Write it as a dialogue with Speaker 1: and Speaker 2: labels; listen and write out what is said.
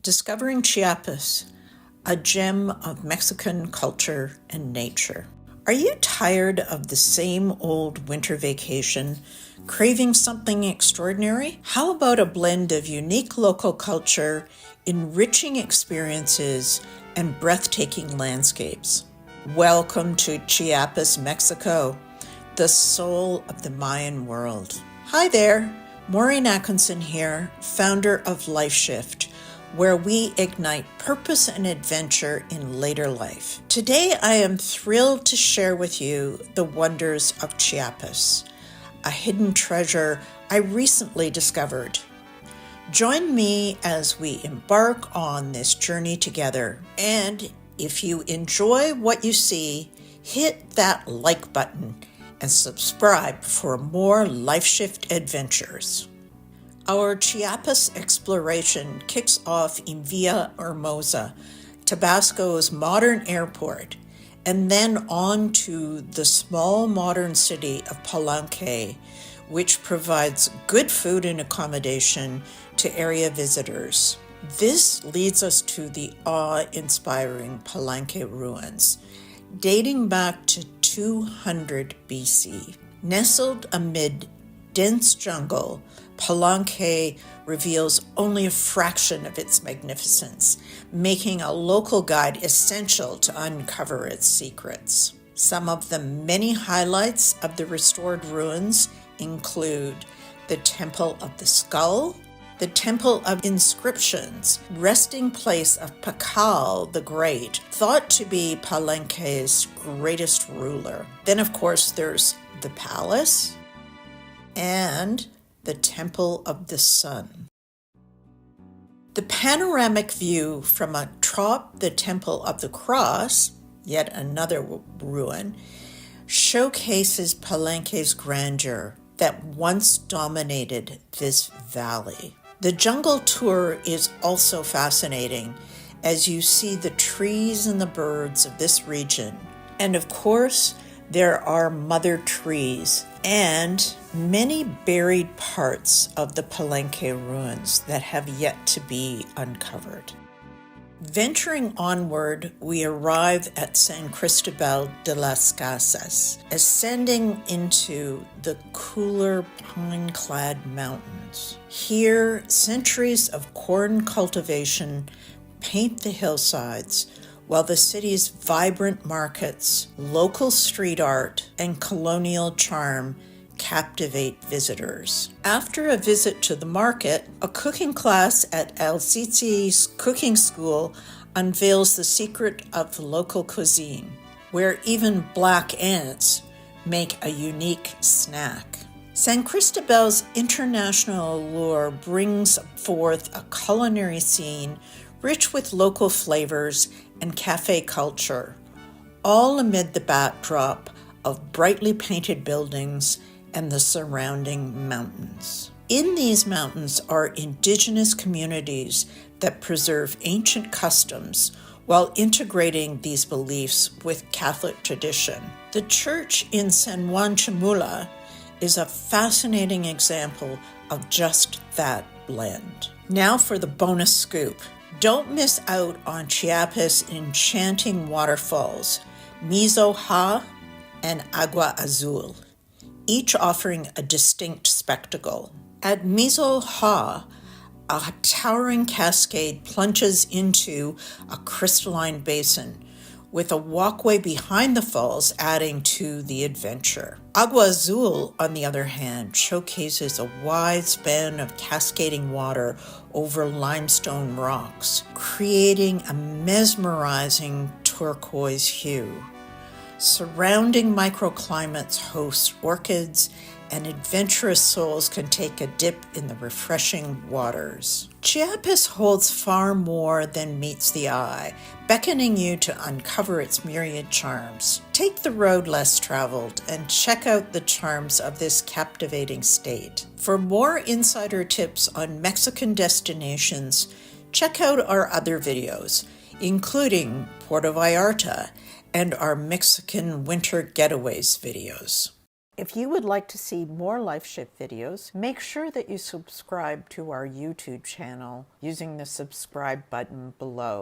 Speaker 1: Discovering Chiapas, a gem of Mexican culture and nature. Are you tired of the same old winter vacation, craving something extraordinary? How about a blend of unique local culture, enriching experiences, and breathtaking landscapes? Welcome to Chiapas, Mexico, the soul of the Mayan world. Hi there, Maureen Atkinson here, founder of Lifeshiift, where we ignite purpose and adventure in later life. Today, I am thrilled to share with you the wonders of Chiapas, a hidden treasure I recently discovered. Join me as we embark on this journey together. And if you enjoy what you see, hit that like button and subscribe for more Lifeshiift adventures. Our Chiapas exploration kicks off in Villahermosa, Tabasco's modern airport, and then on to the small modern city of Palenque, which provides good food and accommodation to area visitors. This leads us to the awe-inspiring Palenque ruins, dating back to 200 BC. Nestled amid dense jungle, Palenque reveals only a fraction of its magnificence, making a local guide essential to uncover its secrets. Some of the many highlights of the restored ruins include the Temple of the Skull, the Temple of Inscriptions, resting place of Pakal the Great, thought to be Palenque's greatest ruler. Then, of course, there's the palace and the Temple of the Sun. The panoramic view from atop the Temple of the Cross, yet another ruin, showcases Palenque's grandeur that once dominated this valley. The jungle tour is also fascinating as you see the trees and the birds of this region. And of course, there are mother trees and many buried parts of the Palenque ruins that have yet to be uncovered. Venturing onward, we arrive at San Cristobal de las Casas, ascending into the cooler pine-clad mountains. Here, centuries of corn cultivation paint the hillsides, while the city's vibrant markets, local street art, and colonial charm captivate visitors. After a visit to the market, a cooking class at Tzitz Cooking School unveils the secret of the local cuisine, where even black ants make a unique snack. San Cristobal's international allure brings forth a culinary scene rich with local flavors and cafe culture, all amid the backdrop of brightly painted buildings and the surrounding mountains. In these mountains are indigenous communities that preserve ancient customs while integrating these beliefs with Catholic tradition. The church in San Juan Chamula is a fascinating example of just that blend. Now for the bonus scoop. Don't miss out on Chiapas' enchanting waterfalls, Mizol and Agua Azul, each offering a distinct spectacle. At Mizol, a towering cascade plunges into a crystalline basin, with a walkway behind the falls adding to the adventure. Agua Azul, on the other hand, showcases a wide span of cascading water over limestone rocks, creating a mesmerizing turquoise hue. Surrounding microclimates host orchids, and adventurous souls can take a dip in the refreshing waters. Chiapas holds far more than meets the eye, beckoning you to uncover its myriad charms. Take the road less traveled and check out the charms of this captivating state. For more insider tips on Mexican destinations, check out our other videos, including Puerto Vallarta and our Mexican winter getaways videos. If you would like to see more Lifeshiift videos, make sure that you subscribe to our YouTube channel using the subscribe button below.